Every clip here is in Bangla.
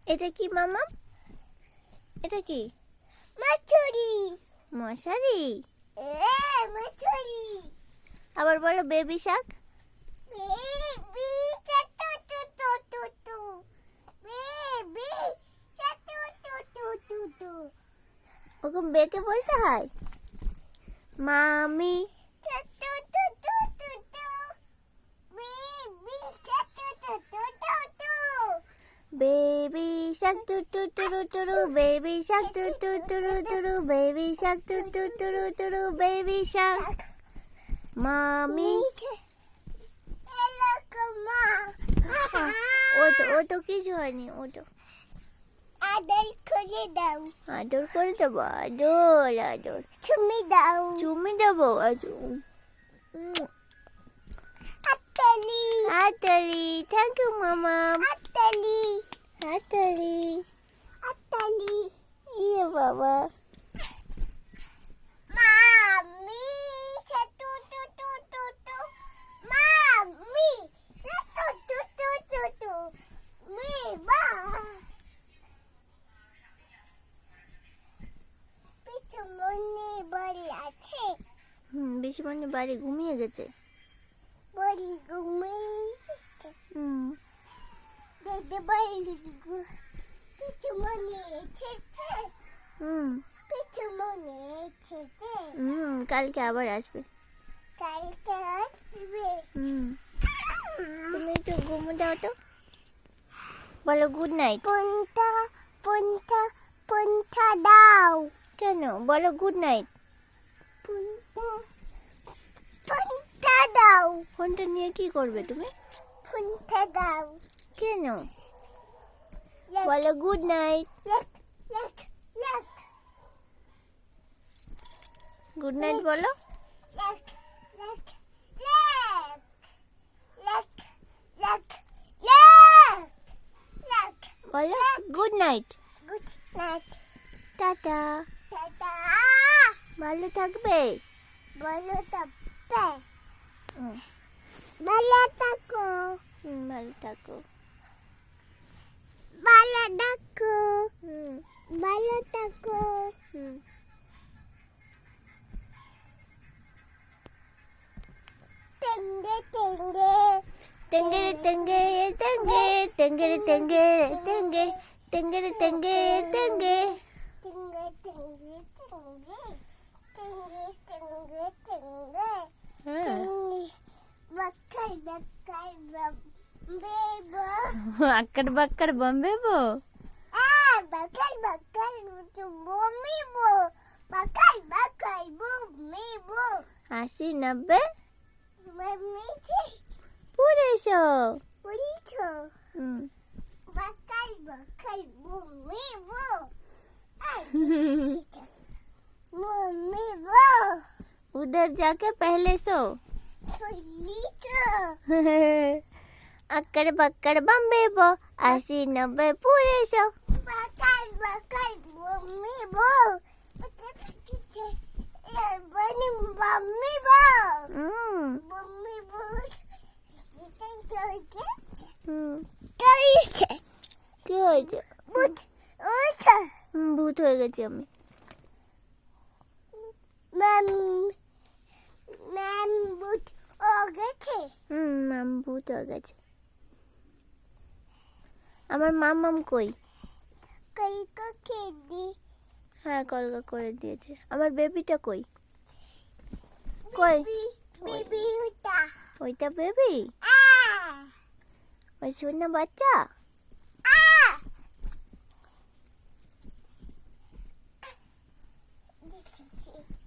এটা কি মামা? এটা কি? মশারি। মশারি? মশারি। আবার বলো baby shark. Baby shark doo two two doo. Baby shark doo two two two doo. ওরকম বেঁকে বলতে হয়। Mommy two two two two two doo. Baby shark doo two two two doo. Baby shark doo doo টুরু টুরু, বেবি শাক টু টু টুরু টুরু, বেবি শাক টু টু টুরু টুরু, বেবি শাক। মামি হ্যালো কুমা। ও তো কিছু হয়নি। ও তো আদর করে দাও। আদর করে দেবো। আদর আদর চুমি দাও। চুমি দেবো। হাততালি। হাততালি। থ্যাংক ইউ মামা। হাততালি। হাততালি। হাততালি। ইয়ে বাবা। মামি টু টু টু টু টু। মামি টু টু টু টু টু। মেবা পিছু মনে বল আছে। বেশিমণি বাড়ি ঘুমিয়ে গেছে। বলি ঘুমিয়েছে। দেখতে বলি পিছু মনে এসেছে। পিছু মনে এসেছে। কালকে আবার আসবে। কালকে আসবে। তুমি একটু ঘুমো দাও তো। বলো গুড নাইট। পন্থা পন্থা পন্থা দাও। কেন বলো গুড নাইট। পন্থা পন্থা দাও। ফোনটা নিয়ে কি করবে তুমি? পন্থা দাও। কেন বলো গুড নাইট। লেখ লেখ লেখ গুড নাইট বলো। লেখ লেখ লেখ লেখ লেখ লেখ লেখ বলো good night. Good night. Tata. Tata. ভালো থাকবে। বলো তবে। হুম, ভালো থাকো। ভালো থাকো। ভালো থাকো। হুম, ভালো থাকো। হুম। টেঙ্গে টেঙ্গে টেঙ্গেরে টেঙ্গে টেঙ্গে টেঙ্গেরে টেঙ্গে টেঙ্গে টেঙ্গেরে টেঙ্গে টেঙ্গে। টেঙ্গে টেঙ্গে টেঙ্গে টেঙ্গে টেঙ্গে টেঙ্গে হ্যাঁ। টেঙ্গে বাক্কার বাক্কার বেবো। আক্কার বাক্কার বম্বে বো। বাক্কার বাক্কার বমিবো। বাক্কার বাক্কার বমিবো। 80 90 মামিছে পুরে এসো। পুনছো। হুম। বাক্কার বাক্কার বমিবো। বমিবো। उधर जाके पहले सो। পুলিছো। अक्कड़ बक्कड़ बम्बे बो, 80 90 पूरे सो। বাক্কার বাক্কার বমিবো। বনি বমিবো। বমিবো। এটাই তো হচ্ছে। কইছে কি হয়েছে? বুঝ ওইছে। ভূত হয়ে গেছি আমি। ম্যাম ম্যাম বুঝ ও গেছে। মাম ভূত হয়ে গেছে। আমার মামাম কই? কই কো খেদি। হ্যাঁ কলকা করে দিয়েছে। আমার বেবিটা কই? কই? বিবি হুটা। ওইটা বেবি? আ ওই সোনা বাচ্চা? আ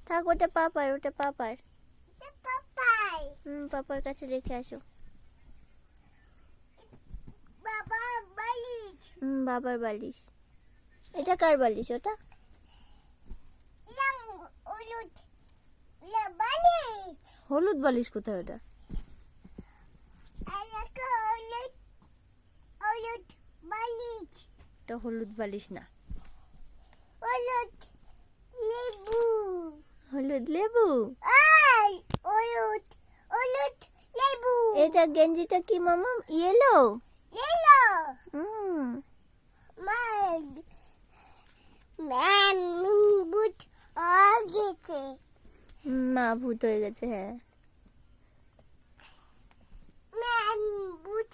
থাক ওটা পাপার, ওটা পাপার। পাপাই। পাপার কাছে রেখে আসো। বাবা বালিশ। বাবার বালিশ। এটা কার বালিশ ওটা? রং হলুদ বালিশ। হলুদ বালিশ কোথায় ওটা? আলাকা হলুদ হলুদ বালিশ। এটা হলুদ বালিশ না। হলুদ লেবু। হলুদ লেবু? আই হলুদ হলুদ লেবু। এটা গেঞ্জিটা কি মামা? ইয়েলো? ইয়েলো। ম্যাম ম্যাম বুট গেছে মা ভূত হয়ে গেছে, হ্যাঁ। ম্যাম বুট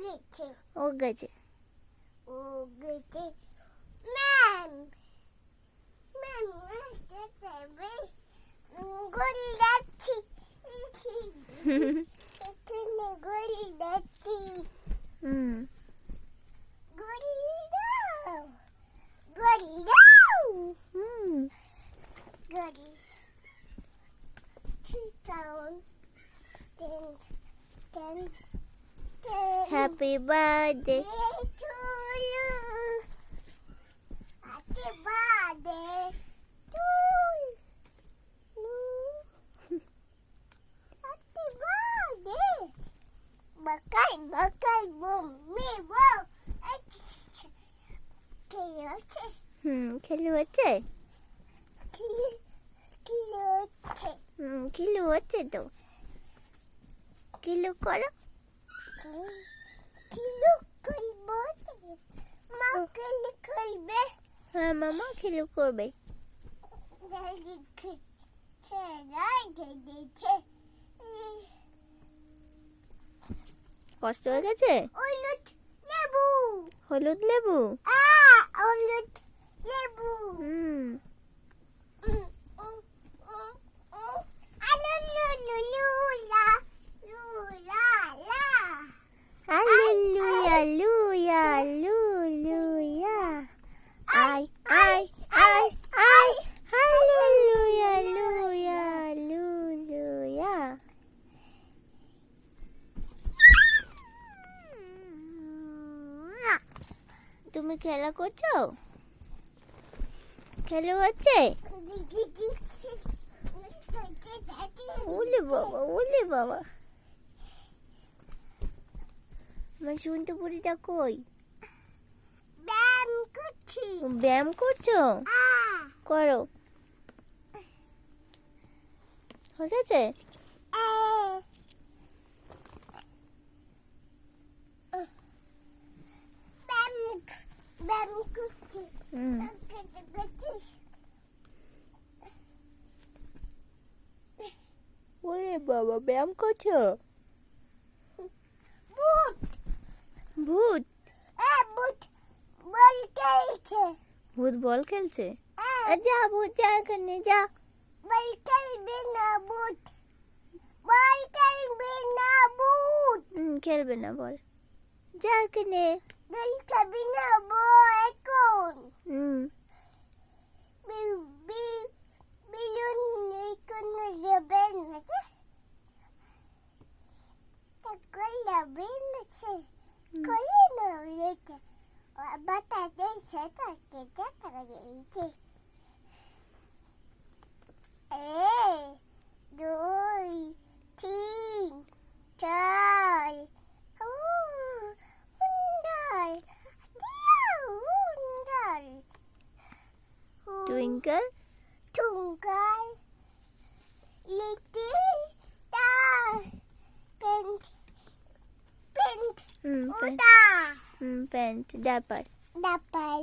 গেছে ও গেছে। ও গেছে ম্যাম ম্যাম গড়ি যাচ্ছি এখানে গড়ি যাচ্ছি হুম। গড়ি দাও গড়ি দাও হুম। গড়ি down ten ten ten happy birthday. to you happy birthday to you happy birthday bakal boom me wow কি হচ্ছে খেলু হচ্ছে। কি হচ্ছে কিলু হচ্ছে তো। কিলু করো। কিলো করবো মা কিলো করবে হ্যাঁ মামা কিলু করবে। দাদি খেতে দিতে কষ্ট হয়ে গেছে। হলুদ লেবু হলুদ লেবু। হলুদ লেবু হুম। Hallelujah, hallelujah, hallelujah. Ai, ai, ai, ai. Hallelujah, hallelujah, hallelujah. তুমি খেলা করছো? খেলা হচ্ছে? ওলে বাবা, ওলে বাবা। আমার শুনতে পুরিটা কই? ব্যায়াম করছি ব্যায়াম করছো? করো। হয়ে গেছে? ব্যায়াম করছি হুম। ওরে বাবা, ব্যায়াম করছো? ভূত ভূত? ভূত বল খেলছে ভূত বল খেলছে? যা ভূত যা, এখানে যা। বল খেলবে না ভূত বল খেলবে না ভূত খেলবে না বল। যা এখানে। বল খেলবে না বল এখন বিলুন কোনো যাবে না কই যাবে না কই না রেখে বাতাতে সেটা কেটে করে দিয়েছে দুই তিন চার সুন্দর সুন্দর টুইঙ্কল টুঙ্কাল লিটিল স্টার পেন্ট পেন্ট প্যান্ট উড়া প্যান্ট ডাপার। ডাপাল